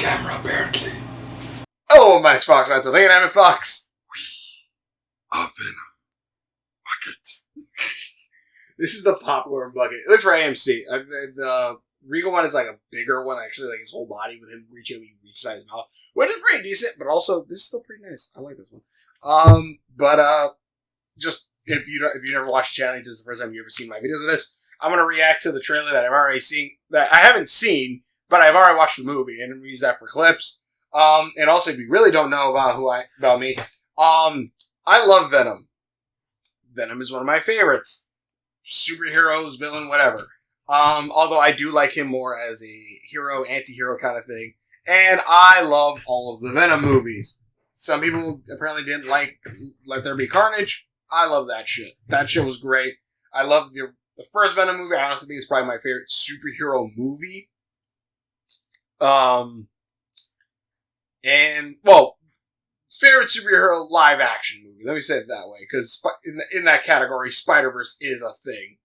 camera, apparently. Oh, my name's Fox. I'm in Fox. Venom. Buckets. This is the popcorn bucket. It's for AMC. The Regal one is like a bigger one, actually, like his whole body with him reaching inside his mouth, which is pretty decent, but also this is still pretty nice. I like this one. Just if you never watched the channel, this is the first time you've ever seen my videos of this, I'm gonna react to the trailer that I've already seen, that I haven't seen, but I've already watched the movie, and use that for clips. And also, if you really don't know about me, I love Venom. Venom is one of my favorites. Superheroes, villain, whatever. Although I do like him more as a hero, anti-hero kind of thing. And I love all of the Venom movies. Some people apparently didn't like Let There Be Carnage. I love that shit. That shit was great. I love the first Venom movie. I honestly think it's probably my favorite superhero movie. Favorite superhero live action movie. Let me say it that way, because in that category, Spider-Verse is a thing.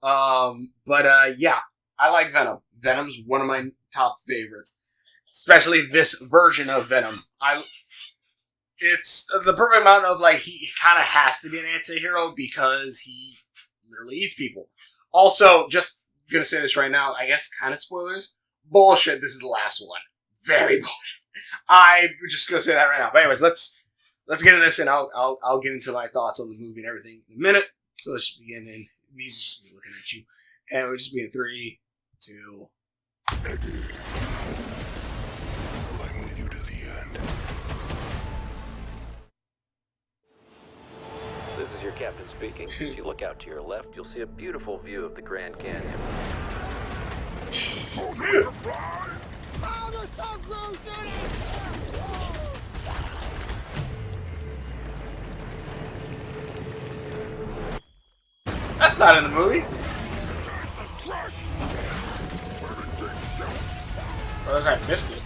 Yeah, I like Venom. Venom's one of my top favorites, especially this version of Venom. It's the perfect amount of, like, he kind of has to be an anti-hero because he literally eats people. Also, just gonna say this right now, I guess kind of spoilers. Bullshit, this is the last one. Very bullshit. I'm just gonna say that right now. But anyways, let's get into this, and I'll get into my thoughts on the movie and everything in a minute. So let's just begin, and these are just me looking at you. And we'll just be in 3, 2... Eddie. I'm with you to the end. This is your captain speaking. If you look out to your left, you'll see a beautiful view of the Grand Canyon. Oh, do we fly? Oh, they're so close, dude! That's not in the movie. Or I missed it.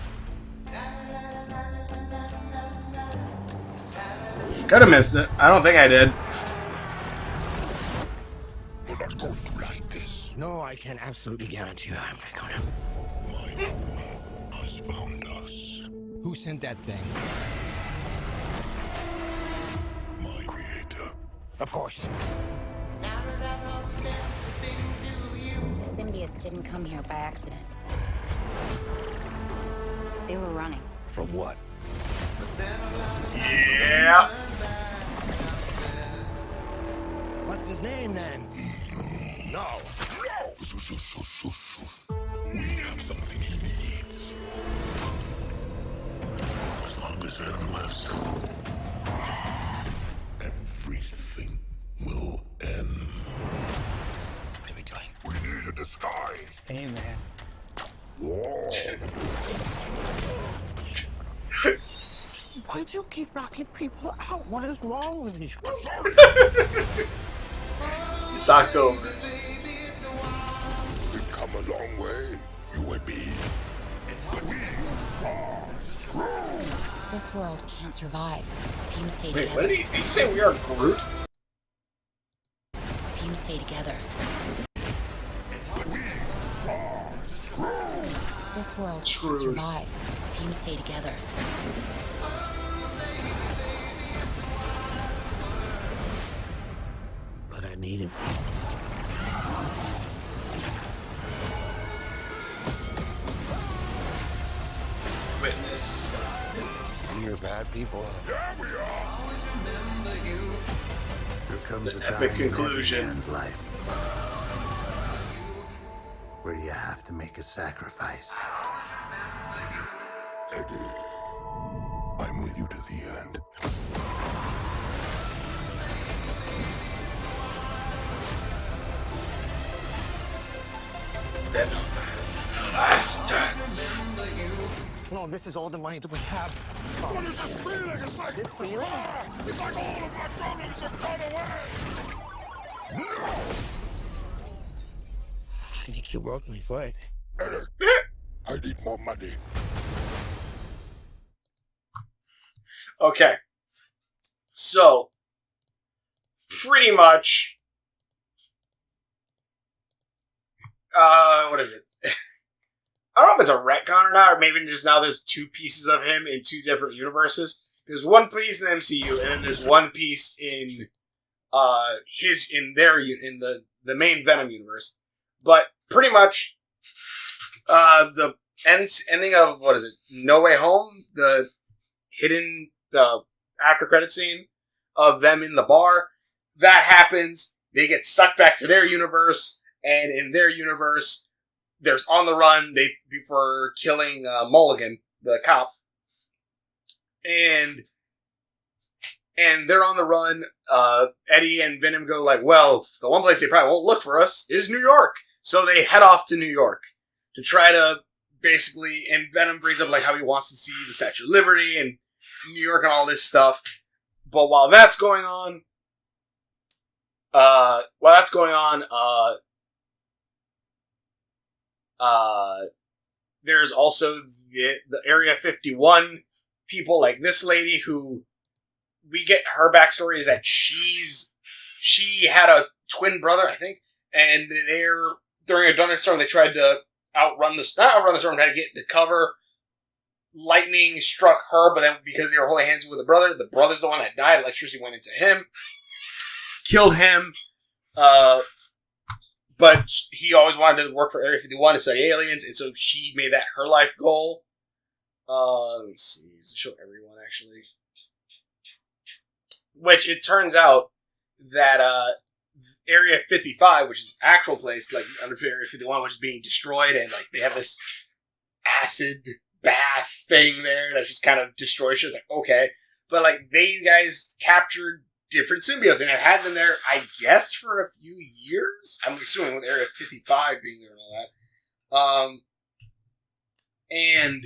Could have missed it. I don't think I did. You're not going to like this. No, I can absolutely guarantee you I'm not gonna. My home has found us. Who sent that thing? My creator. Of course. The symbiotes didn't come here by accident. They were running. From what? Yeah. What's his name then? No. We have something he needs. As long as Venom lives, everything will end. What are we doing? We need a disguise. Hey, man. Whoa. Why'd you keep knocking people out? What is wrong with you? It's October. We've come a long way, you and me. We are Groot. This world can't survive if you stay Wait, together. what did you say? We are Groot? If you stay together. We are Groot. This world can't Screwed. survive if you stay together. But I need him. Witness. You're bad people. Yeah, we are. There comes The a time epic in every conclusion. man's life where you have to make a sacrifice. Eddie, I'm with you to the end. Venom. Last dance. No, this is all the money that we have. What is this feeling? It's like This feeling? It's like all of my problems have gone away. No! I think you broke my foot. Eddie, I need more money. Okay. So, pretty much, what is it? I don't know if it's a retcon or not, or maybe just now there's 2 pieces of him in 2 different universes. There's 1 piece in the MCU, and then there's 1 piece in the main Venom universe. But pretty much, the ending of, what is it, No Way Home, the after credit scene of them in the bar, that happens. They get sucked back to their universe, and in their universe, there's On the Run for killing Mulligan, the cop, and they're on the run. Eddie and Venom go like, well, the one place they probably won't look for us is New York, so they head off to New York to try to basically. And Venom brings up like how he wants to see the Statue of Liberty and New York and all this stuff. But while that's going on, there's also the Area 51 people, like this lady who we get her backstory is that she had a twin brother, I think, and during a thunderstorm they tried to not outrun the storm, tried to get to cover. Lightning struck her, but then because they were holding hands with the brother's the one that died. Electricity went into him, killed him. But he always wanted to work for Area 51 to study aliens, and so she made that her life goal. Let me see. Does it show everyone, actually? Which, it turns out that Area 55, which is the actual place, like, under Area 51, which is being destroyed, and, like, they have this acid bath thing there that just kind of destroys shit. It's like, okay. But, like, they guys captured different symbiotes, and it had them there, I guess, for a few years? I'm assuming with Area 55 being there and all that. And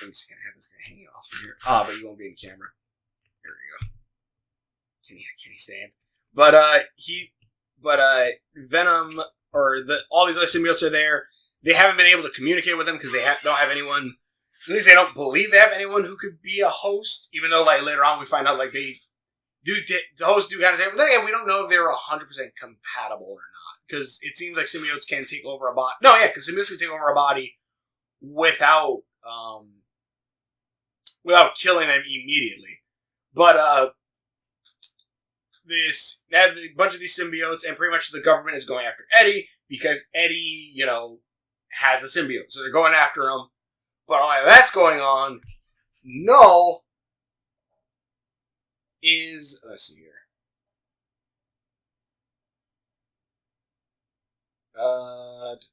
let me see, can I have this guy hanging off of here? But you won't be in camera. There we go. Can he stand? But Venom, or all these other symbiotes are there. They haven't been able to communicate with them because they don't have anyone. At least they don't believe they have anyone who could be a host, even though, like, later on we find out, like, the hosts do kind of say, but then we don't know if they were 100% compatible or not, because it seems like symbiotes can take over a body. No, yeah, because symbiotes can take over a body without killing them immediately. But they have a bunch of these symbiotes, and pretty much the government is going after Eddie, because Eddie, has a symbiote, so they're going after him. But while that's going on, Null is... Let's see here. But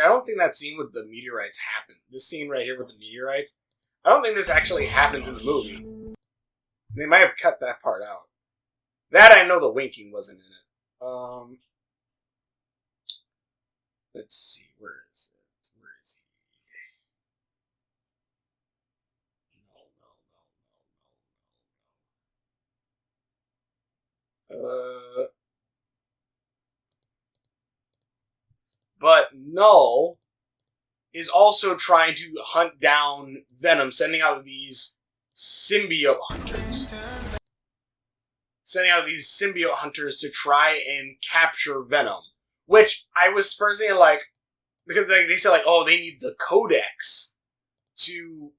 I don't think that scene with the meteorites happened. This scene right here with the meteorites, I don't think this actually happens in the movie. They might have cut that part out. That I know the winking wasn't in it. Let's see, where is it? Where is he? No. But Null is also trying to hunt down Venom, sending out these symbiote hunters. To try and capture Venom. Which I was first thinking, like, because they said, like, oh, they need the codex to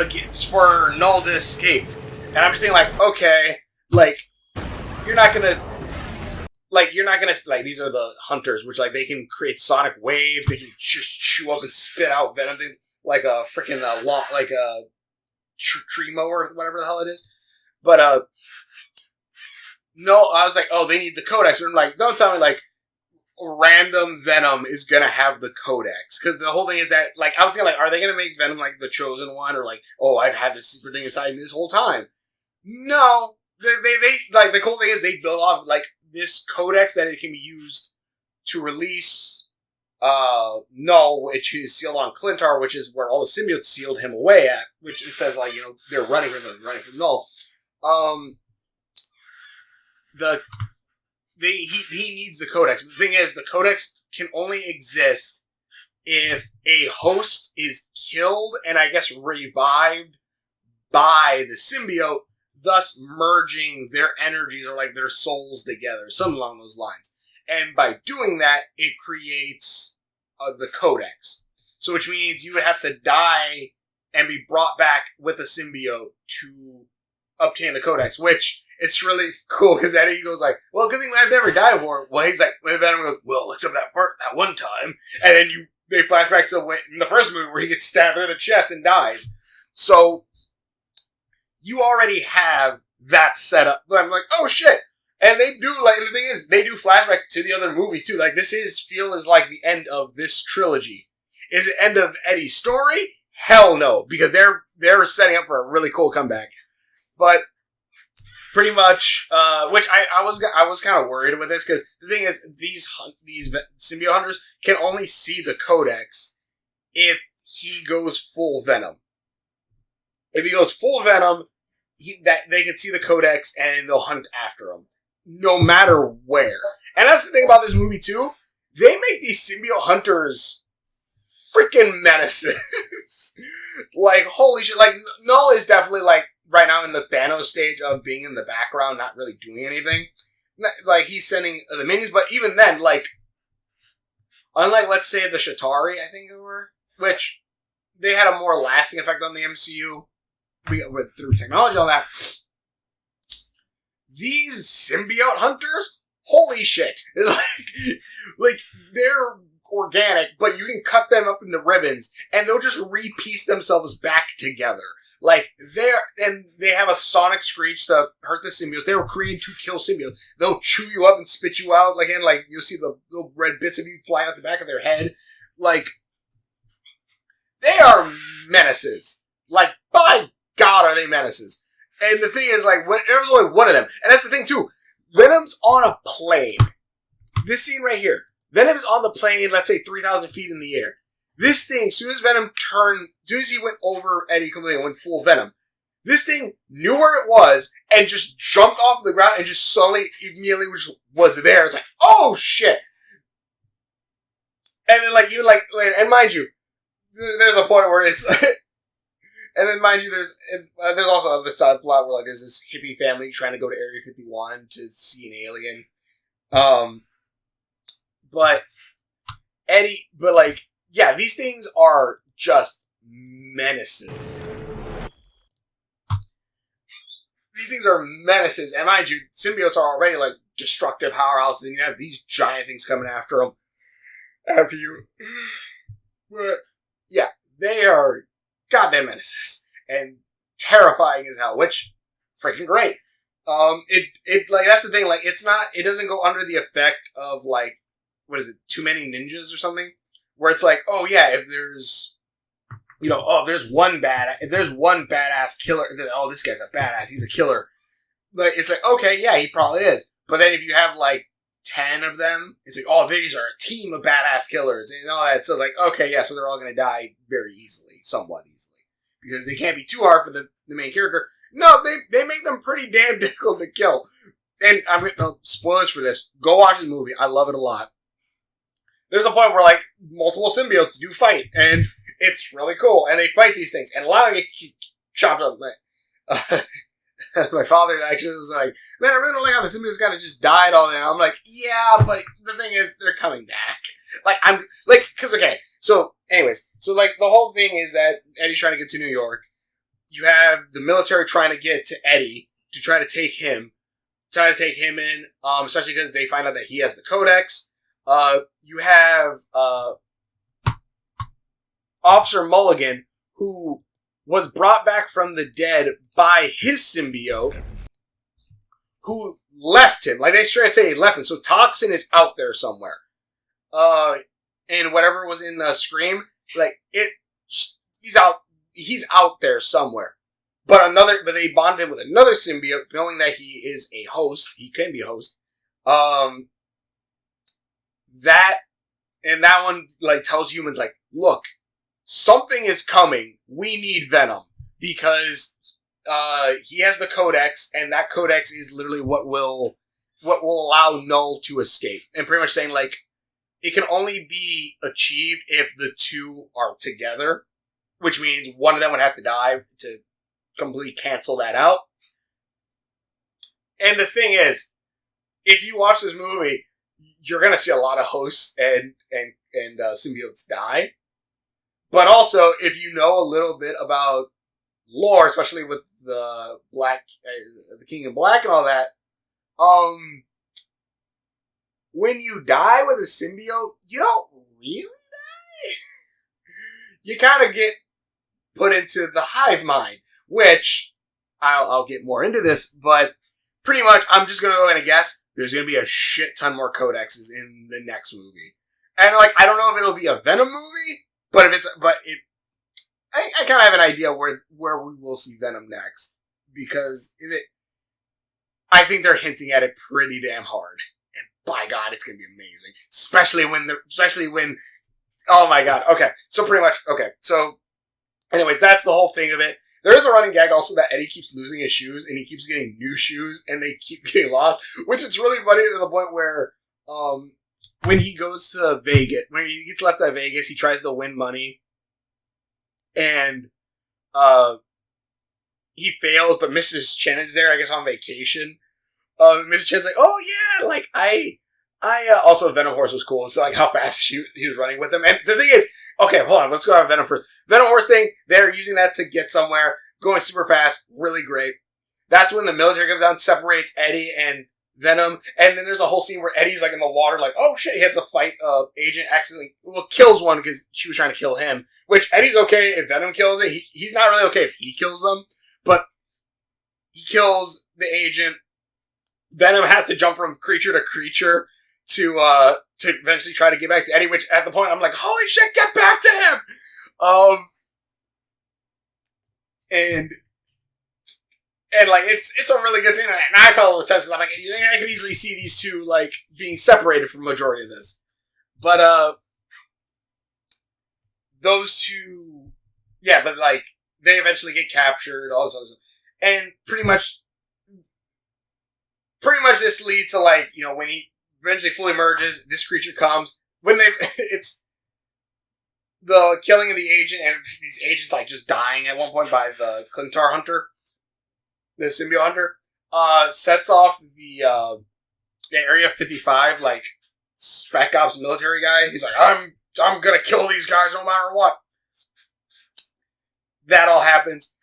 get for Null to escape. And I'm just thinking, like, okay, like, you're not gonna, like, these are the hunters, which, like, they can create sonic waves, they can just chew up and spit out Venom, like a freaking, like a tree mower, whatever the hell it is. But, no, I was like, oh, they need the codex. And I'm like, don't tell me, like, random Venom is gonna have the codex. Because the whole thing is that, like, I was thinking, like, are they gonna make Venom, like, the chosen one? Or, like, oh, I've had this secret thing inside me this whole time. No. They like, the cool thing is they build off, like, this codex that it can be used to release, Null, which is sealed on Clintar, which is where all the symbiotes sealed him away at. Which it says, like, they're running from Null. He needs the codex. But the thing is, the codex can only exist if a host is killed and, I guess, revived by the symbiote, thus merging their energies or, like, their souls together, something along those lines. And by doing that, it creates the codex. So which means you would have to die and be brought back with a symbiote to obtain the codex, which it's really cool because Eddie goes like, well, good thing I've never died before. Well, he's like, when Venom goes, well, except that one time. And then they flash back to in the first movie where he gets stabbed through the chest and dies. So you already have that set up. But I'm like, oh shit. And they do, like, the thing is, they do flashbacks to the other movies too. Like, this feels like the end of this trilogy. Is it end of Eddie's story? Hell no, because they're setting up for a really cool comeback. But pretty much, which I was kind of worried with this because the thing is, these symbiote hunters can only see the codex if he goes full Venom. If he goes full Venom, they can see the codex and they'll hunt after him, no matter where. And that's the thing about this movie too. They make these symbiote hunters freaking menaces. Like, holy shit. Like, Null is definitely, like, right now in the Thanos stage of being in the background, not really doing anything. Like, he's sending the minions, but even then, like, unlike, let's say, the Shatari, I think it were, which they had a more lasting effect on the MCU through technology on that. These symbiote hunters, holy shit. Like, they're organic, but you can cut them up into ribbons and they'll just repiece themselves back together. Like, they have a sonic screech to hurt the symbiotes. They were created to kill symbiotes. They'll chew you up and spit you out. Like, and like, you'll see the little red bits of you fly out the back of their head. Like, they are menaces. Like, by God, are they menaces. And the thing is, like, there's only one of them. And that's the thing, too. Venom's on a plane. This scene right here. Venom's on the plane, let's say 3,000 feet in the air. This thing, as soon as he went over Eddie completely and went full Venom, this thing knew where it was and just jumped off the ground and just suddenly, immediately was there. It's like, oh shit! And then, like, even like later, and mind you, there's a point where it's, and then mind you, there's also the side plot where like there's this hippie family trying to go to Area 51 to see an alien. But like, yeah, these things are just menaces. These things are menaces, and mind you, symbiotes are already like destructive powerhouses, and you have these giant things coming after you. But yeah, they are goddamn menaces and terrifying as hell, which freaking great. It like, that's the thing, like, it doesn't go under the effect of like, what is it, Too Many Ninjas or something? Where it's like, oh yeah, if there's one badass killer, oh, this guy's a badass, he's a killer. Like, it's like, okay, yeah, he probably is. But then if you have like 10 of them, it's like, oh, these are a team of badass killers and all that. So like, okay, yeah, so they're all going to die very easily, somewhat easily. Because they can't be too hard for the main character. No, they make them pretty damn difficult to kill. And I'm getting no spoilers for this. Go watch the movie. I love it a lot. There's a point where, like, multiple symbiotes do fight, and it's really cool. And they fight these things, and a lot of them get chopped up. My father actually was like, man, I really don't like how the symbiotes kind of just died all there. I'm like, yeah, but the thing is, they're coming back. So, like, the whole thing is that Eddie's trying to get to New York. You have the military trying to get to Eddie to try to take him in, especially because they find out that he has the codex. You have Officer Mulligan, who was brought back from the dead by his symbiote, who left him. Like, they straight say he left him. So Toxin is out there somewhere. And whatever was in Scream, like, he's out there somewhere. But they bonded him with another symbiote, knowing that he is a host. He can be a host. That one, like, tells humans, like, look, something is coming. We need Venom. Because, he has the codex, and that codex is literally what will allow Null to escape. And pretty much saying, like, it can only be achieved if the two are together. Which means one of them would have to die to completely cancel that out. And the thing is, if you watch this movie, you're going to see a lot of hosts and symbiotes die. But also, if you know a little bit about lore, especially with the the King in Black and all that, when you die with a symbiote, you don't really die. You kind of get put into the hive mind, which I'll get more into this, but pretty much I'm just gonna go in and guess there's gonna be a shit ton more codexes in the next movie, and like I don't know if it'll be a Venom movie, but I kind of have an idea where we will see Venom next, because I think they're hinting at it pretty damn hard. And by God, it's going to be amazing. Especially when, oh my God. Okay. So pretty much, okay. So anyways, that's the whole thing of it. There is a running gag also that Eddie keeps losing his shoes and he keeps getting new shoes and they keep getting lost, which is really funny to the point where, when he goes to Vegas, when he gets left at Vegas, he tries to win money and, he fails, but Mrs. Chen is there, I guess, on vacation. Mrs. Chen's like, oh yeah, like, also Venomverse was cool, so like how fast he was running with them. And the thing is, okay, hold on, let's go on Venom first. Venomverse thing, they're using that to get somewhere, going super fast, really great. That's when the military comes down, separates Eddie and Venom, and then there's a whole scene where Eddie's like in the water, like, oh shit, he has to fight agent, accidentally, kills one because she was trying to kill him, which Eddie's okay if Venom kills it. He's not really okay if he kills them, but he kills the agent. Venom has to jump from creature to creature to eventually try to get back to Eddie, which at the point I'm like, holy shit, get back to him! And like, it's a really good scene, and I felt it was tense, because I'm like, I could easily see these two, like, being separated for the majority of this. But, those two, yeah, but like, they eventually get captured, all this other stuff. And pretty much this leads to, like, you know, when he eventually fully merges, this creature comes. It's the killing of the agent, and these agents, like, just dying at one point by the Clintar Hunter, the Symbiote Hunter, sets off the Area 55, like, Spec Ops military guy. He's like, I'm gonna kill these guys no matter what. That all happens.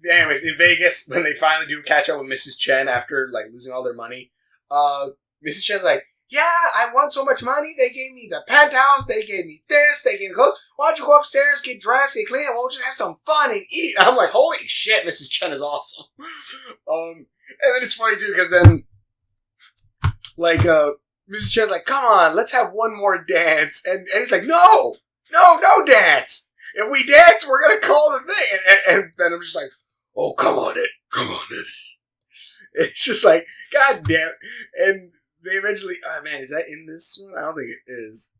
Anyways, in Vegas, when they finally do catch up with Mrs. Chen after, like, losing all their money, Mrs. Chen's like, yeah, I won so much money, they gave me the penthouse, they gave me this, they gave me clothes, why don't you go upstairs, get dressed, get clean, and we'll just have some fun and eat. And I'm like, holy shit, Mrs. Chen is awesome. And then it's funny, too, because then, like, Mrs. Chen's like, come on, let's have one more dance, and he's like, no dance! If we dance, we're gonna call the thing. And then I'm just like, oh, come on, Eddie. It's just like, god damn it. And they eventually, oh man, is that in this one? I don't think it is.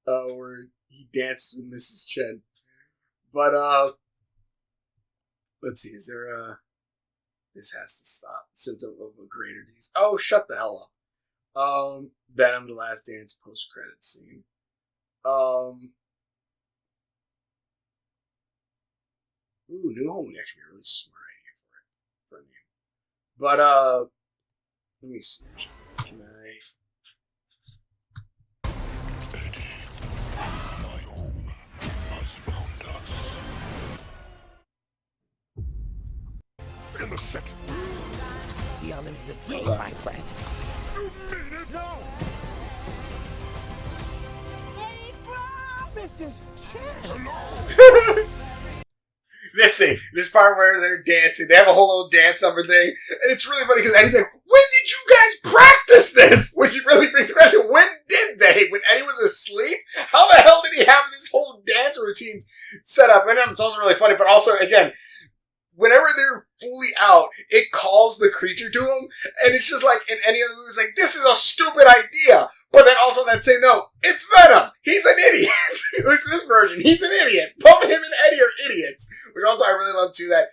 Where he dances with Mrs. Chen. But, let's see, is there this has to stop. Symptom of a greater disease. Oh, shut the hell up. Venom, The Last Dance, post-credit scene. Ooh, New Home would actually be a really smart idea for a name. But, let me see. Can I... Eddie, my home has found us. In the shit. Beyond the dream, my friend. You mean it? No! Mrs. Chen! This part where they're dancing, they have a whole little dance number thing, and it's really funny because Eddie's like, when did you guys practice this? Which really begs the question, when did they? When Eddie was asleep? How the hell did he have this whole dance routine set up? And it's also really funny, but also, again, whenever they're fully out, it calls the creature to him, and it's just like in any other movie, it's like, this is a stupid idea. But then also that same note, it's Venom. He's an idiot. At least in this version, he's an idiot. Both him and Eddie are idiots. Which also I really love too, that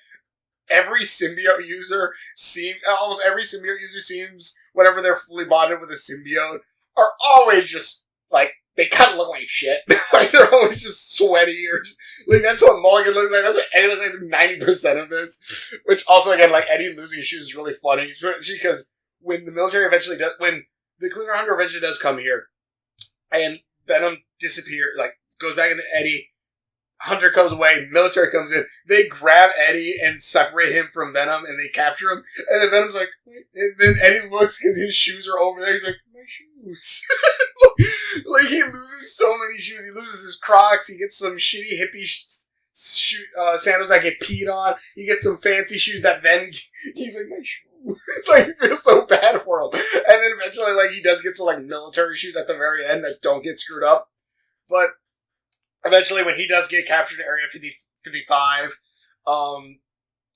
almost every symbiote user seems, whenever they're fully bonded with a symbiote, are always just, like, they kind of look like shit. Like, they're always just sweaty or just, like, that's what Mulligan looks like. That's what Eddie looks like 90% of this. Which also, again, like, Eddie losing his shoes is really funny. Especially because when the military eventually does, when the Cleaner Hunter eventually does come here, and Venom disappears, like, goes back into Eddie, Hunter comes away, military comes in, they grab Eddie and separate him from Venom, and they capture him, and then Venom's like, and then Eddie looks, because his shoes are over there, he's like, my shoes. Like, he loses so many shoes, he loses his Crocs, he gets some shitty hippie sandals that get peed on, he gets some fancy shoes that then, he's like, my shoes. It's like, he feels so bad for him. And then eventually, like, he does get some, like, military shoes at the very end that don't get screwed up. But eventually, when he does get captured in Area 55,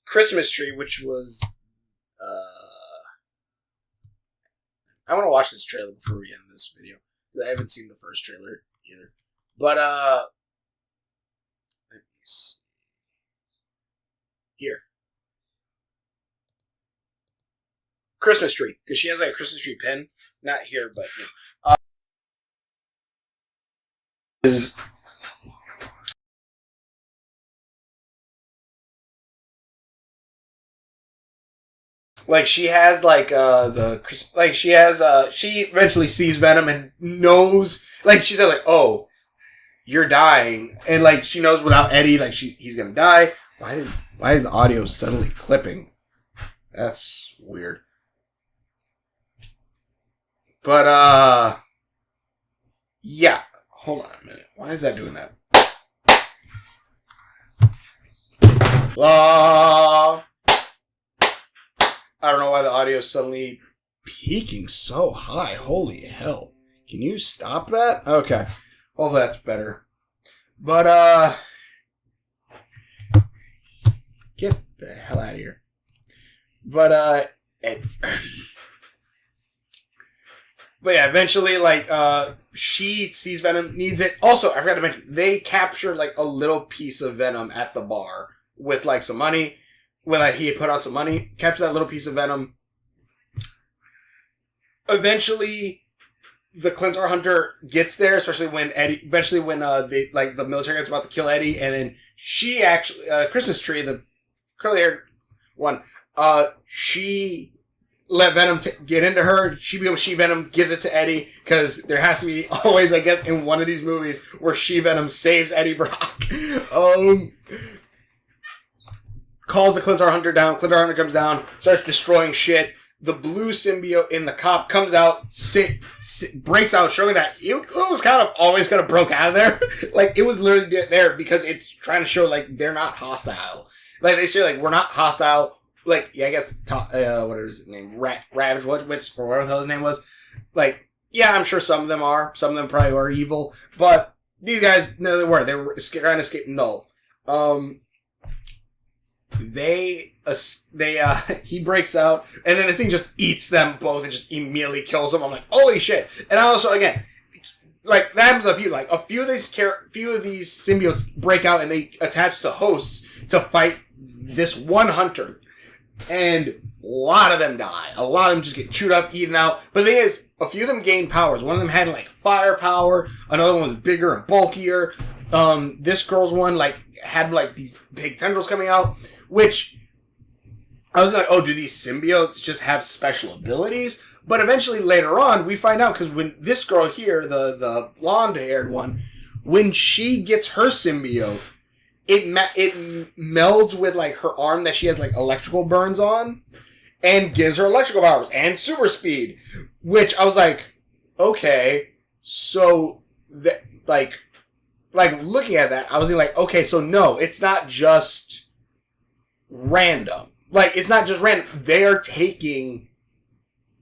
Christmas Tree, which was, I want to watch this trailer before we end this video. I haven't seen the first trailer either. But, let me see. Here. Christmas tree, because she has like a Christmas tree pin. Not here, but is like she has like she eventually sees Venom and knows, like she said, like, oh, you're dying, and like she knows without Eddie, like he's gonna die. Why is the audio suddenly clipping? That's weird. But, yeah. Hold on a minute. Why is that doing that? I don't know why the audio is suddenly peaking so high. Holy hell. Can you stop that? Okay. Hopefully that's better. But, get the hell out of here. But, but yeah, eventually, like, she sees Venom, needs it. Also, I forgot to mention, they capture, like, a little piece of Venom at the bar with, like, some money. When like, he had put on some money. Capture that little piece of Venom. Eventually, the Clintar Hunter gets there, especially when the military gets about to kill Eddie, and then she actually, Christmas Tree, the curly-haired one, she let Venom get into her. She becomes She-Venom, gives it to Eddie, because there has to be always, I guess, in one of these movies where She-Venom saves Eddie Brock. Calls the Clintar Hunter down. Clintar Hunter comes down, starts destroying shit. The blue symbiote in the cop comes out, breaks out, showing that it was kind of always kind of broke out of there. Like, it was literally there because it's trying to show, like, they're not hostile. Like, they say, like, we're not hostile. Like, yeah, I guess, what is his name? Ravage, or whatever the hell his name was. Like, yeah, I'm sure some of them are. Some of them probably are evil. But these guys, no, they weren't. They were trying to escape Null. He breaks out, and then this thing just eats them both and just immediately kills them. I'm like, holy shit. And I also, again, like, that happens a few. Like, a few of these symbiotes break out, and they attach to hosts to fight this one hunter. And a lot of them die. A lot of them just get chewed up, eaten out. But the thing is, a few of them gain powers. One of them had, like, firepower. Another one was bigger and bulkier. This girl's one, like, had, like, these big tendrils coming out. Which, I was like, oh, do these symbiotes just have special abilities? But eventually, later on, we find out, because when this girl here, the blonde-haired one, when she gets her symbiote, it melds with, like, her arm that she has, like, electrical burns on, and gives her electrical powers and super speed. Which I was like, okay, so that, like looking at that, I was like, okay, so no, it's not just random. Like, it's not just random. They are taking,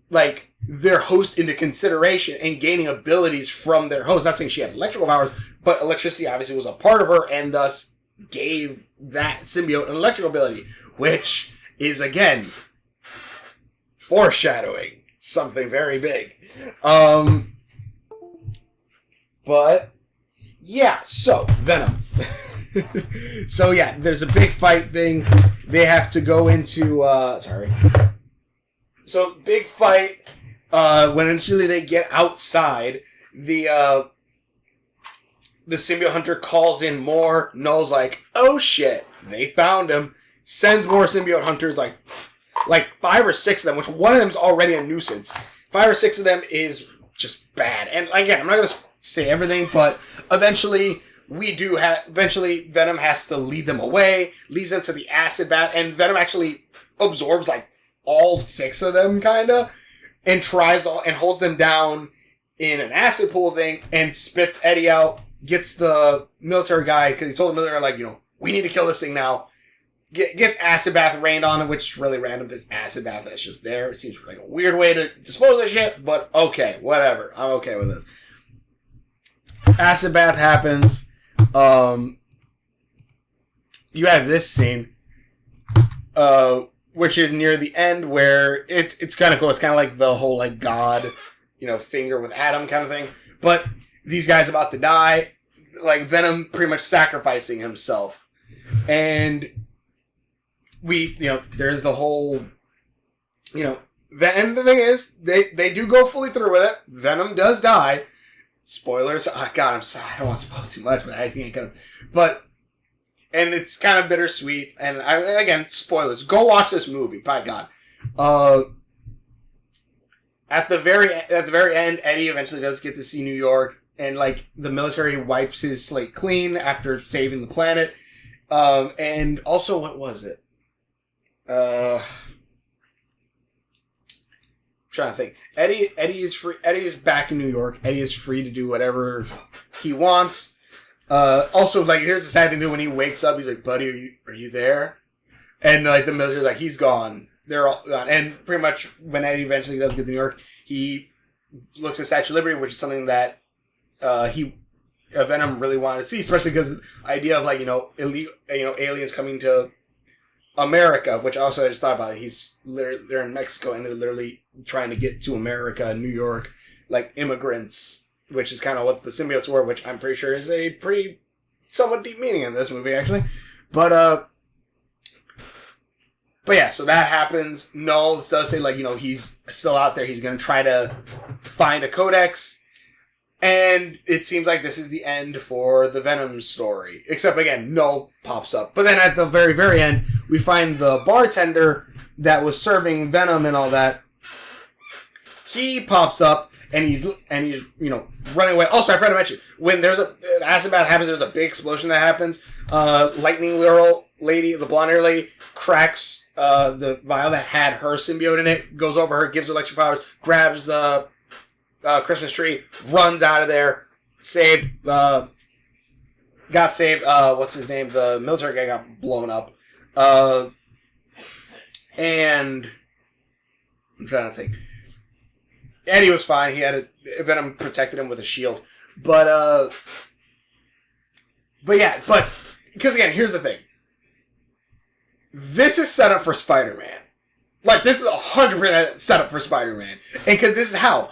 like, their host into consideration and gaining abilities from their host. Not saying she had electrical powers, but electricity obviously was a part of her, and thus gave that symbiote an electrical ability, which is, again, foreshadowing something very big. But yeah, so Venom. So yeah, there's a big fight thing. They have to go into So big fight. When initially they get outside, the symbiote hunter calls in more. Null's like, oh shit, they found him. Sends more symbiote hunters, like, like 5 or 6 of them, which one of them is already a nuisance. 5 or 6 of them is just bad. And again, I'm not going to say everything, but eventually Venom has to lead them away, leads them to the acid bath, and Venom actually absorbs like all 6 of them, kind of, and holds them down in an acid pool thing, and spits Eddie out, gets the military guy, because he told the military, like, we need to kill this thing now. Gets acid bath rained on it, which is really random. This acid bath that's just there. It seems like a weird way to dispose of shit, but okay, whatever. I'm okay with this. Acid bath happens. You have this scene, which is near the end, where it's kind of cool. It's kind of like the whole like God, finger with Adam kind of thing. But these guys about to die, like Venom pretty much sacrificing himself, and there's the whole, and the thing is, they do go fully through with it. Venom does die. Spoilers. Oh, God, I'm sorry. I don't want to spoil too much, but I think I kind of, and it's kind of bittersweet. And again, spoilers. Go watch this movie. By God. At the very end, Eddie eventually does get to see New York, and like the military wipes his slate clean after saving the planet. And also, what was it? I'm trying to think. Eddie is free. Eddie is back in New York. Eddie is free to do whatever he wants. Also, like, here's the sad thing too. When he wakes up, he's like, "Buddy, are you there?" And like the military's like, "He's gone. They're all gone." And pretty much when Eddie eventually does get to New York, he looks at Statue of Liberty, which is something that Venom really wanted to see, especially because the idea of like aliens coming to America, which also I just thought about it. They're in Mexico and they're literally trying to get to America, New York, like immigrants, which is kind of what the symbiotes were, which I'm pretty sure is a pretty somewhat deep meaning in this movie actually. But yeah, so that happens. Null does say like he's still out there. He's gonna try to find a codex. And it seems like this is the end for the Venom story. Except, again, Null pops up. But then at the very, very end, we find the bartender that was serving Venom and all that. He pops up, and he's running away. Also, I forgot to mention, when there's acid bath happens, there's a big explosion that happens. Lightning lady, the blonde-haired lady, cracks the vial that had her symbiote in it, goes over her, gives her electric powers, grabs the Christmas tree, runs out of there, got saved. What's his name? The military guy got blown up. And I'm trying to think. Eddie was fine. He had Venom protected him with a shield. But yeah, because again, here's the thing. This is set up for Spider-Man. Like, this is 100% set up for Spider-Man. And because this is how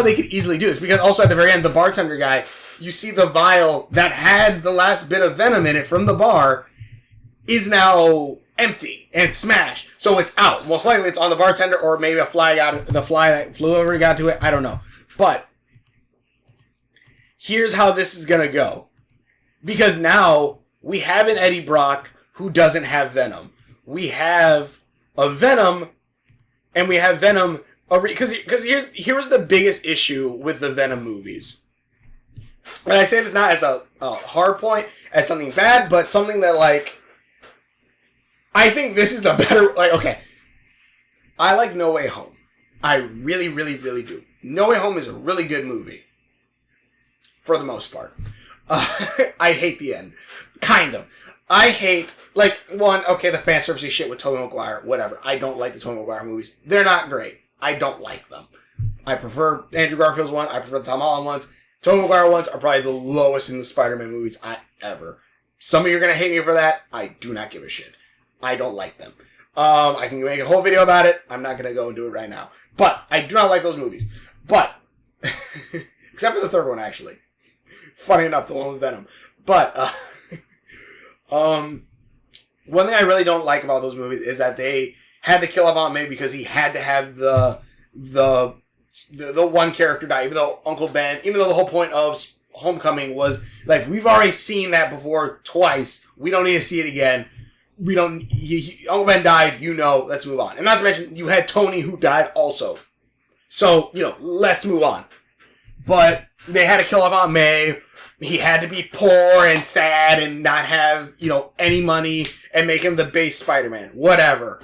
they could easily do this. Because also at the very end, the bartender guy, you see the vial that had the last bit of Venom in it from the bar is now empty and it's smashed. So it's out. Most likely it's on the bartender, or maybe the fly that flew over got to it. I don't know. But here's how this is going to go. Because now we have an Eddie Brock who doesn't have Venom. We have a Venom, and we have Venom. Because here's the biggest issue with the Venom movies. And I say this not as a hard point, as something bad, but something that, like, I think this is the better, like, okay. I like No Way Home. I really, really, really do. No Way Home is a really good movie. For the most part. I hate the end. Kind of. I hate, like, the fan service shit with Tobey Maguire, whatever. I don't like the Tobey Maguire movies. They're not great. I don't like them. I prefer Andrew Garfield's one. I prefer the Tom Holland ones. Tobey Maguire ones are probably the lowest in the Spider-Man movies ever. Some of you are going to hate me for that. I do not give a shit. I don't like them. I can make a whole video about it. I'm not going to go and do it right now. But I do not like those movies. But, except for the third one, actually. Funny enough, the one with Venom. But, one thing I really don't like about those movies is that they had to kill off Aunt May because he had to have the one character die, even though Uncle Ben, even though the whole point of Homecoming was, like, we've already seen that before twice. We don't need to see it again. we don't. Uncle Ben died. Let's move on. And not to mention, you had Tony who died also. So let's move on. But they had to kill off Aunt May. He had to be poor and sad and not have any money and make him the base Spider-Man. Whatever.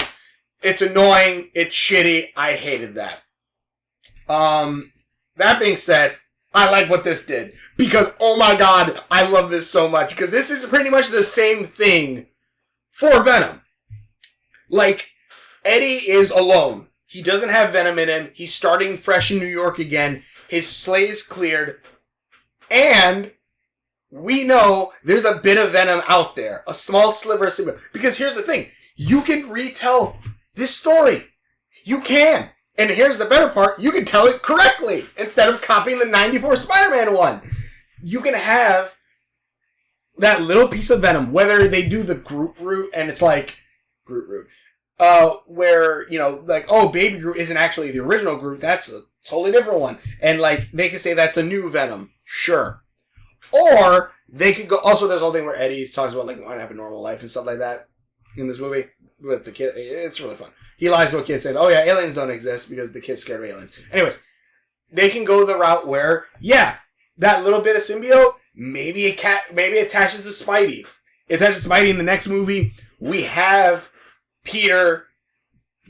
It's annoying. It's shitty. I hated that. That being said, I like what this did. Because, oh my god, I love this so much. Because this is pretty much the same thing for Venom. Like, Eddie is alone. He doesn't have Venom in him. He's starting fresh in New York again. His slate is cleared. And we know there's a bit of Venom out there. A small sliver of Symbiote. Because here's the thing. You can retell this story. You can. And here's the better part. You can tell it correctly. Instead of copying the 94 Spider-Man one. You can have that little piece of Venom. Whether they do the Groot route and it's like... Groot route. Where, Baby Groot isn't actually the original Groot. That's a totally different one. And, they could say that's a new Venom. Sure. Or, they could go... Also, there's a whole thing where Eddie talks about, wanting to have a normal life and stuff like that in this movie with the kid. It's really fun. He lies to a kid saying, oh, yeah, aliens don't exist because the kid's scared of aliens. Anyways, they can go the route where, that little bit of symbiote, maybe it attaches to Spidey. It attaches to Spidey in the next movie. We have Peter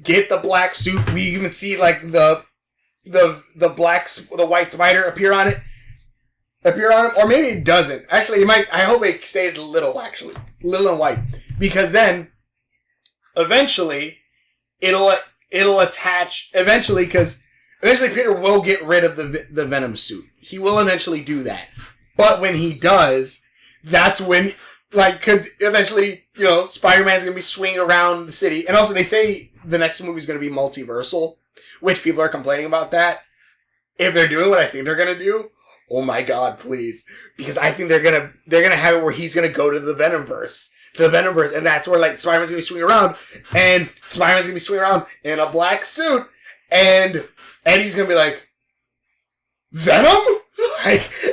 get the black suit. We even see the white spider appear on him, or maybe it doesn't. Actually, it might. I hope it stays little and white, because then eventually it'll attach. Because eventually Peter will get rid of the Venom suit. He will eventually do that, but when he does, that's when. Because eventually, Spider-Man's going to be swinging around the city. And also, they say the next movie is going to be multiversal, which people are complaining about that. If they're doing what I think they're going to do, oh my god, please. Because I think they're going to have it where he's going to go to the Venomverse. And that's where, Spider-Man's going to be swinging around. And Spider-Man's going to be swinging around in a black suit. And Eddie's going to be like, Venom?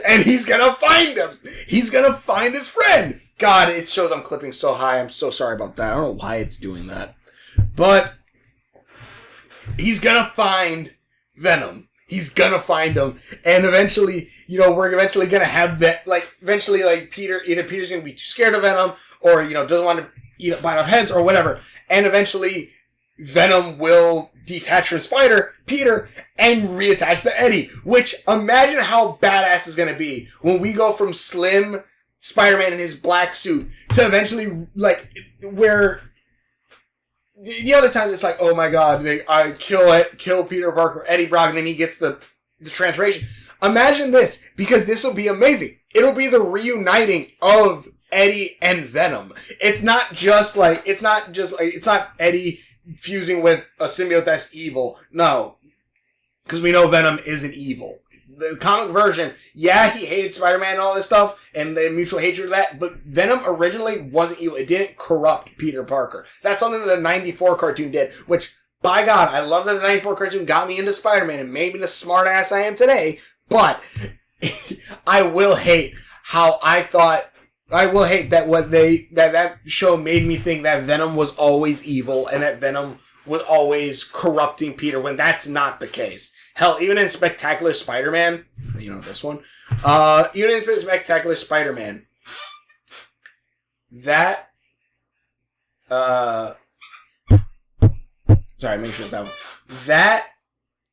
And he's going to find him. He's going to find his friend. God, it shows I'm clipping so high. I'm so sorry about that. I don't know why it's doing that. But he's going to find Venom. He's going to find him. And eventually, we're eventually going to have that. Peter, either Peter's going to be too scared of Venom or, doesn't want to bite off heads or whatever. And eventually, Venom will detach from Peter, and reattach to Eddie. Which, imagine how badass is going to be when we go from slim Spider-Man in his black suit to eventually, where the other time it's like, oh my god, I kill Peter Parker, Eddie Brock, and then he gets the transformation. Imagine this, because this will be amazing. It'll be the reuniting of Eddie and Venom. It's not Eddie fusing with a symbiote that's evil. No. Because we know Venom isn't evil. The comic version, he hated Spider-Man and all this stuff, and the mutual hatred of that, but Venom originally wasn't evil. It didn't corrupt Peter Parker. That's something that the 94 cartoon did, which, by God, I love that the 94 cartoon got me into Spider-Man and made me the smart ass I am today, but I will hate that that show made me think that Venom was always evil and that Venom was always corrupting Peter, when that's not the case. Hell, even in Spectacular Spider-Man, this one, even in Spectacular Spider-Man, that, sorry, make sure it's out. That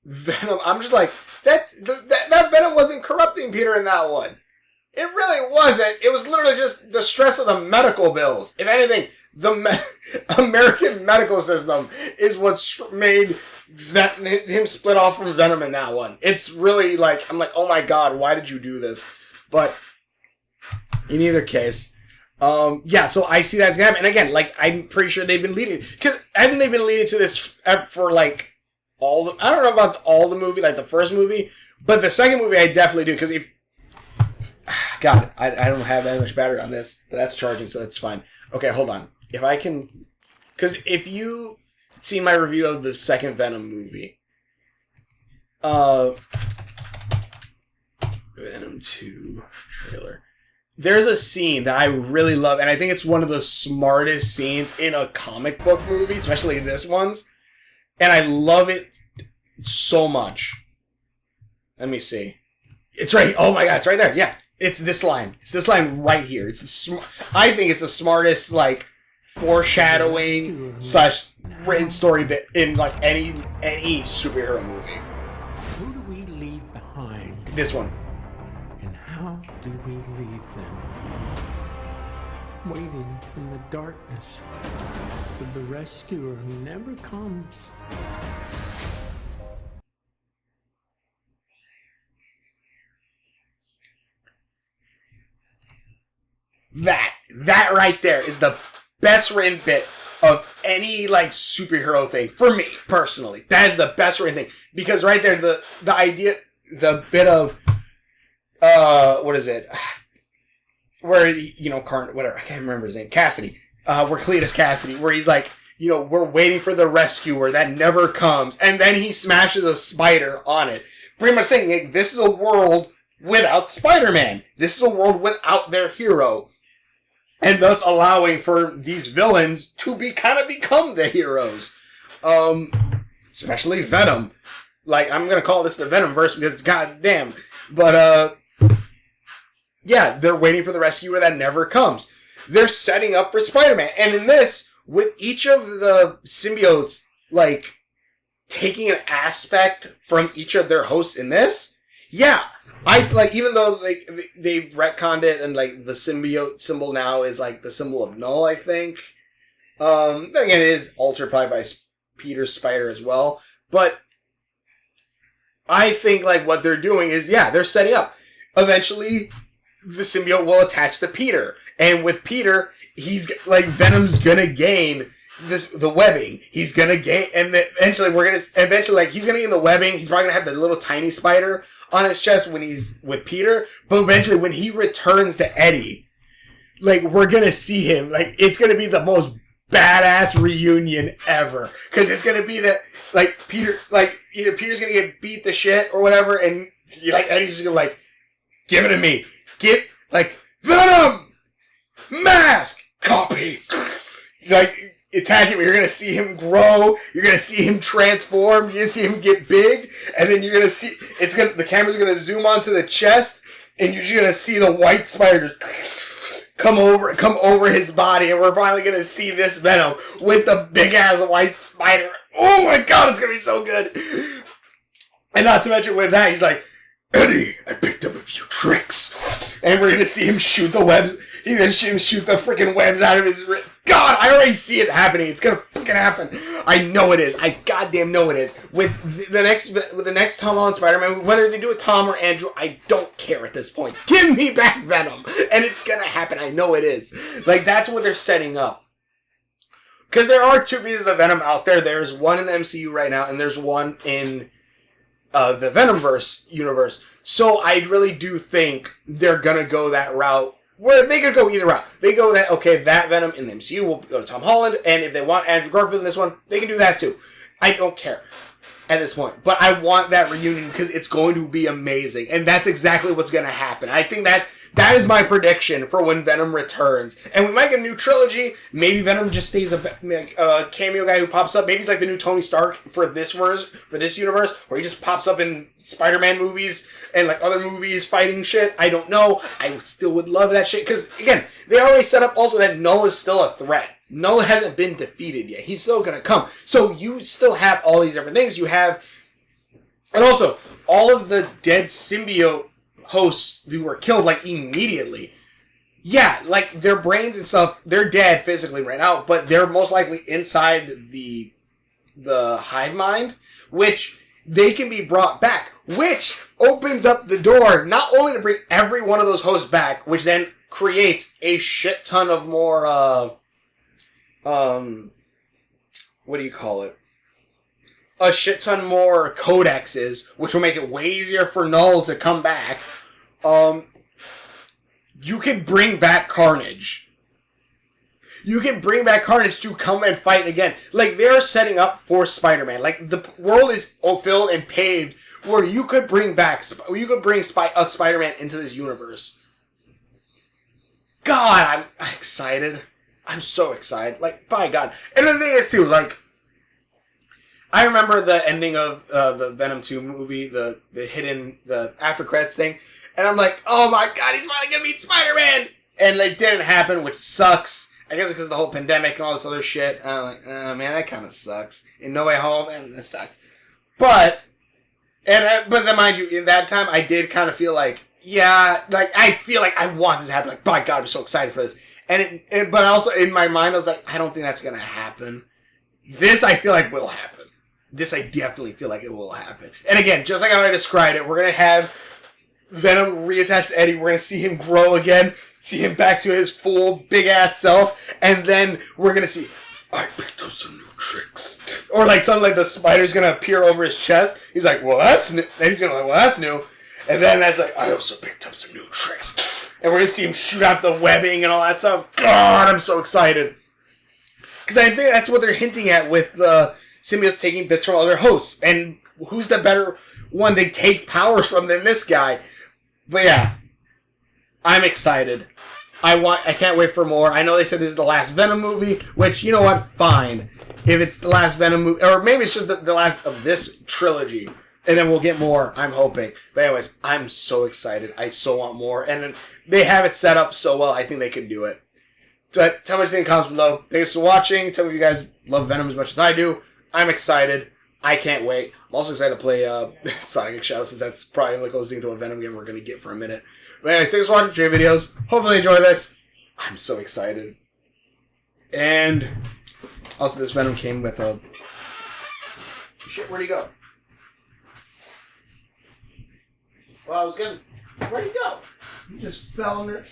Venom, I'm just like, that Venom wasn't corrupting Peter in that one. It really wasn't. It was literally just the stress of the medical bills. If anything, the American medical system is what's made him split off from Venom in that one. It's really I'm like, oh my god, why did you do this? But in either case, so I see that's gonna happen. And again, I'm pretty sure they've been leading, because I think they've been leading to this for I don't know about all the movie, the first movie, but the second movie I definitely do, because God, I don't have that much battery on this, but that's charging, so that's fine. Okay, hold on. If I can, because if you see my review of the second Venom movie, Venom 2 trailer, there's a scene that I really love, and I think it's one of the smartest scenes in a comic book movie, especially this one's. And I love it so much. Let me see. It's right. Oh my god, it's right there. Yeah, it's this line. It's this line right here. I think it's the smartest like foreshadowing / written story bit in like any superhero movie. Who do we leave behind? This one. And how do we leave them? Waiting in the darkness for the rescuer who never comes. That right there is the best written bit of any like superhero thing for me personally. That is the best written thing because right there the idea, the bit of what is it? Where whatever, I can't remember his name. Cassidy. Where Cletus Cassidy, where he's like, we're waiting for the rescuer that never comes, and then he smashes a spider on it. Pretty much saying, like, this is a world without Spider-Man. This is a world without their hero. And thus allowing for these villains to become the heroes. Especially Venom. Like, I'm gonna call this the Venomverse because goddamn. But, yeah, they're waiting for the rescuer that never comes. They're setting up for Spider-Man. And in this, with each of the symbiotes, like, taking an aspect from each of their hosts in this, yeah, even though like they've retconned it and like the symbiote symbol now is like the symbol of null, I think. Then again, it is altered probably by Peter's spider as well. But I think like what they're doing is, yeah, they're setting up. Eventually, the symbiote will attach to Peter, and with Peter, he's like Venom's gonna gain the webbing. He's gonna gain, and eventually like he's gonna gain the webbing. He's probably gonna have the little tiny spider on his chest when he's with Peter, but eventually when he returns to Eddie, like, we're gonna see him, like, it's gonna be the most badass reunion ever, because it's gonna be that, like, Peter, like, either Peter's gonna get beat to shit or whatever, and, like, Eddie's just gonna, like, give it to me, like, Venom! Mask! Copy! Like, attach it, you're gonna see him grow, you're gonna see him transform, you're gonna see him get big, and then you're gonna see, the camera's gonna zoom onto the chest, and you're just gonna see the white spiders come over his body, and we're finally gonna see this Venom with the big ass white spider. Oh my god, it's gonna be so good! And not to mention with that, he's like, Eddie, I picked up a few tricks. And we're gonna see him shoot the webs. He's gonna shoot the freaking webs out of his wrist. God, I already see it happening. It's gonna freaking happen. I know it is. I goddamn know it is. With the next Tom Holland Spider-Man, whether they do it Tom or Andrew, I don't care at this point. Give me back Venom, and it's gonna happen. I know it is. Like, that's what they're setting up. Because there are two pieces of Venom out there. There's one in the MCU right now, and there's one in the Venomverse universe. So I really do think they're gonna go that route. Where they could go either route. They go that, okay, that Venom in the MCU will go to Tom Holland, and if they want Andrew Garfield in this one, they can do that too. I don't care at this point. But I want that reunion because it's going to be amazing. And that's exactly what's going to happen. I think that is my prediction for when Venom returns. And we might get a new trilogy. Maybe Venom just stays a cameo guy who pops up. Maybe he's like the new Tony Stark for this universe, where he just pops up in Spider-Man movies and like other movies fighting shit. I don't know. I still would love that shit. Because, again, they already set up also that Null is still a threat. Null hasn't been defeated yet. He's still going to come. So you still have all these different things. You have... And also, all of the dead symbiote hosts who were killed, like, immediately. Yeah, like, their brains and stuff, they're dead physically right now, but they're most likely inside the hive mind, which they can be brought back, which opens up the door not only to bring every one of those hosts back, which then creates a shit ton of more, what do you call it? A shit ton more codexes, which will make it way easier for Null to come back. You can bring back Carnage. You can bring back Carnage to come and fight again. Like, they're setting up for Spider-Man. Like, the world is filled and paved where you could bring a Spider-Man into this universe. God, I'm excited. I'm so excited. Like, by God. And the thing is, too, like, I remember the ending of the Venom 2 movie, the after credits thing, and I'm like, oh my God, he's finally gonna meet Spider-Man! And it didn't happen, which sucks. I guess because of the whole pandemic and all this other shit. And I'm like, oh man, that kind of sucks. In No Way Home, man, that sucks. But then mind you, in that time, I did kind of feel like, yeah, like, I feel like I want this to happen. Like, by God, I'm so excited for this. But also in my mind, I was like, I don't think that's gonna happen. This, I feel like, will happen. This, I definitely feel like it will happen. And again, just like how I described it, we're going to have Venom reattached to Eddie. We're going to see him grow again, see him back to his full big-ass self, and then we're going to see, I picked up some new tricks. Or like something like the spider's going to appear over his chest. He's like, well, that's new. And he's going to be like, well, that's new. And then that's like, I also picked up some new tricks. And we're going to see him shoot out the webbing and all that stuff. God, I'm so excited. Because I think that's what they're hinting at with the symbiotes taking bits from other hosts. And who's the better one they take powers from than this guy? But yeah, I'm excited. I can't wait for more. I know they said this is the last Venom movie, which, you know what? Fine. If it's the last Venom movie, or maybe it's just the last of this trilogy, and then we'll get more, I'm hoping. But anyways, I'm so excited. I so want more. And they have it set up so well, I think they could do it. But tell me what you think in the comments below. Thanks for watching. Tell me if you guys love Venom as much as I do. I'm excited. I can't wait. I'm also excited to play Sonic Shadow, since that's probably the closest thing to a Venom game we're going to get for a minute. But anyways, thanks for watching today's videos. Hopefully you enjoy this. I'm so excited. And also this Venom came with a... Shit, where'd he go? Well, I was going to... Where'd he go? He just fell under...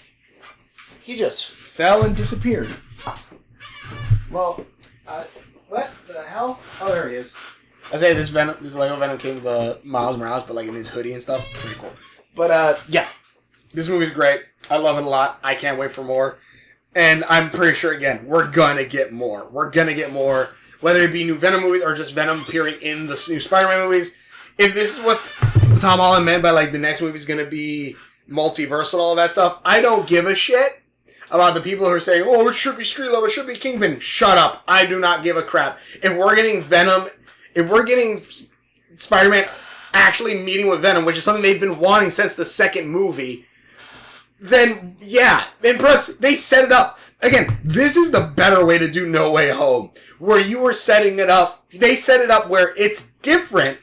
He just fell and disappeared. Well, what the hell? Oh, there he is. I say this Lego Venom came with Miles Morales, but like in his hoodie and stuff. Pretty cool. But yeah, this movie's great. I love it a lot. I can't wait for more. And I'm pretty sure, again, we're gonna get more. We're gonna get more. Whether it be new Venom movies or just Venom appearing in the new Spider-Man movies. If this is what Tom Holland meant by like the next movie's gonna be multiverse and all of that stuff, I don't give a shit about the people who are saying, oh, it should be Street Level, it should be Kingpin. Shut up. I do not give a crap. If we're getting Venom, if we're getting Spider-Man actually meeting with Venom, which is something they've been wanting since the second movie, then yeah. Then plus, they set it up. Again, this is the better way to do No Way Home. Where you were setting it up, they set it up where it's different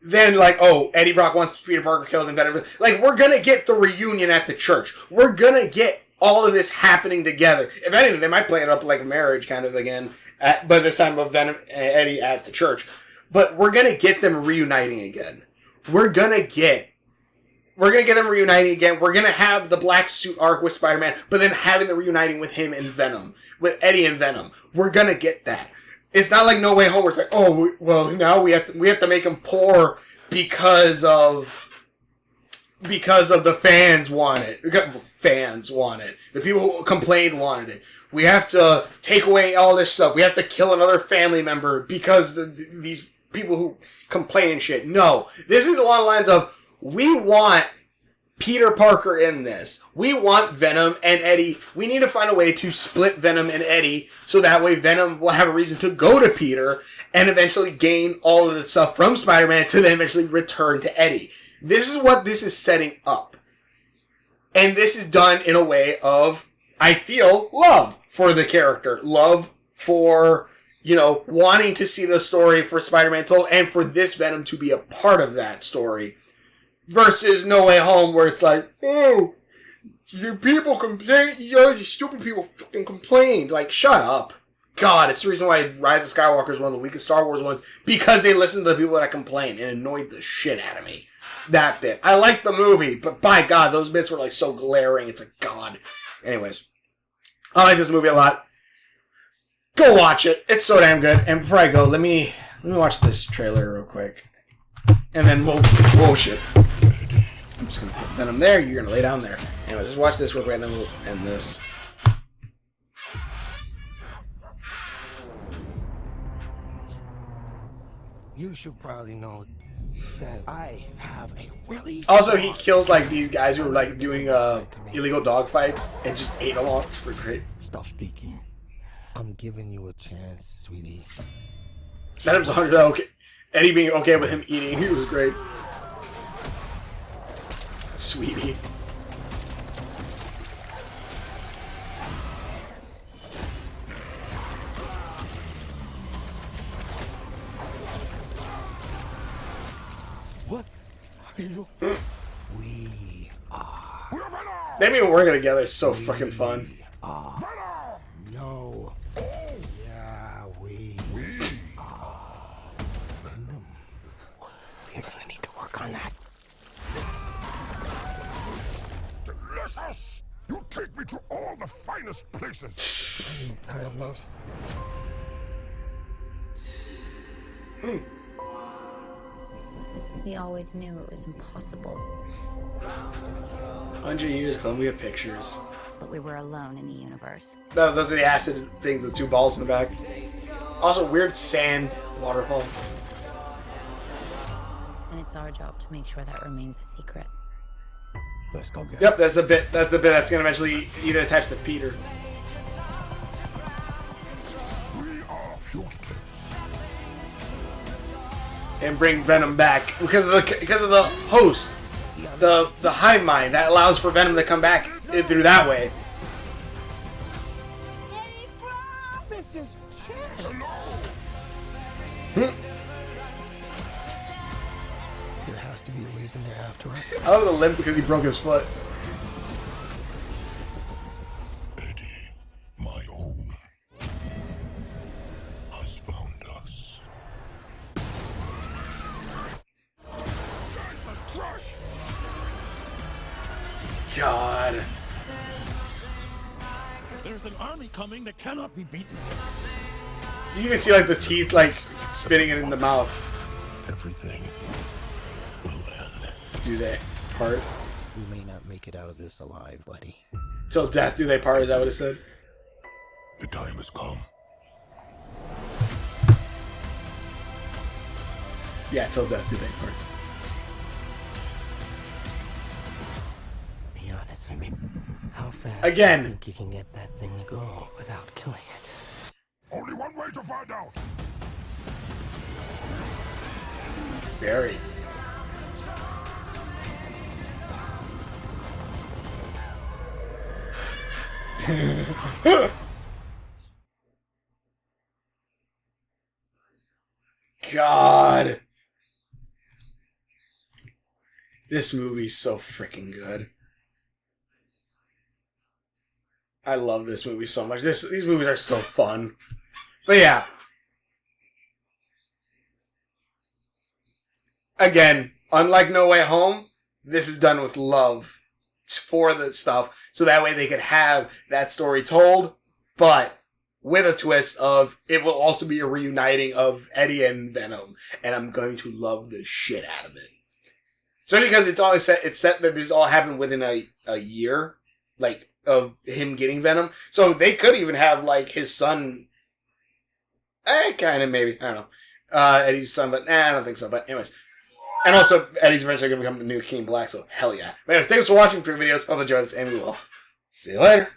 than like, oh, Eddie Brock wants Peter Parker killed and Venom. Like, we're gonna get the reunion at the church. We're gonna get all of this happening together. If anything, they might play it up like a marriage kind of again, but this time of Venom and Eddie at the church. But we're gonna get them reuniting again. We're gonna get them reuniting again. We're gonna have the black suit arc with Spider-Man, but then having the reuniting with him and Venom, with Eddie and Venom. We're gonna get that. It's not like No Way Home where it's like, oh, well, now we have to make him poor because of the fans want it. Fans want it. The people who complained wanted it. We have to take away all this stuff. We have to kill another family member because these people who complain and shit. No. This is along the lines of, we want Peter Parker in this. We want Venom and Eddie. We need to find a way to split Venom and Eddie so that way Venom will have a reason to go to Peter and eventually gain all of the stuff from Spider-Man to then eventually return to Eddie. This is what this is setting up. And this is done in a way of, I feel, love for the character. Love for, wanting to see the story for Spider-Man told and for this Venom to be a part of that story. Versus No Way Home, where it's like, oh, you people complain, you stupid people fucking complained. Like, shut up. God, it's the reason why Rise of Skywalker is one of the weakest Star Wars ones, because they listened to the people that complain and annoyed the shit out of me. That bit. I liked the movie, but by God, those bits were like so glaring. It's like, God. Anyways, I like this movie a lot. Go watch it. It's so damn good. And before I go, let me watch this trailer real quick. And then whoa, shit. I'm just going to put Venom there, you're going to lay down there. Anyways, let's watch this real quick, and then we'll end this. You should probably know that I have a really Also, he kills like these guys who are like doing illegal dog fights and just ate them all. It's pretty great. Stop speaking. I'm giving you a chance, sweetie. Venom's 100% okay. Eddie being okay with him eating, he was great. Sweetie. What are you? We are. Them even working together is so freaking fun. No. Yeah, we are. Venom. We're gonna need to work on that. Delicious! You take me to all the finest places. I am not. We always knew it was impossible, 100 years, Columbia Pictures. that we were alone in the universe. No, those are the acid things, the two balls in the back. Also, weird sand waterfall. And it's our job to make sure that remains a secret. Let's go get Yep, that's the bit. That's the bit that's gonna eventually either attach to Peter. We are fugitives. And bring Venom back because of the host, the hive mind that allows for Venom to come back through that way. Mrs. Chance. There has to be a reason they're after us. I love the limp because he broke his foot. Eddie, my own, has found us. Jesus Christ! God. There's an army coming that cannot be beaten. You can see like the teeth like spitting it in the mouth. Everything will end. Do they part? We may not make it out of this alive, buddy. Till death do they part, is that what it said? The time has come. Yeah, till death do they part. Be honest with me. How fast Again. do you think you can get that thing to go without killing it? Only one way to find out. Very. God. This movie's so freaking good. I love this movie so much. These movies are so fun. But yeah. Again, unlike No Way Home, this is done with love for the stuff. So that way they could have that story told, but with a twist of it will also be a reuniting of Eddie and Venom. And I'm going to love the shit out of it. Especially because it's set that this all happened within a year, like, of him getting Venom. So they could even have, like, his son, kind of, maybe, I don't know, Eddie's son, but I don't think so, but anyways. And also, Eddie's eventually going to become the new King Black, so hell yeah. But anyways, thanks for watching 3 videos. Hope you enjoyed this, and we will see you later.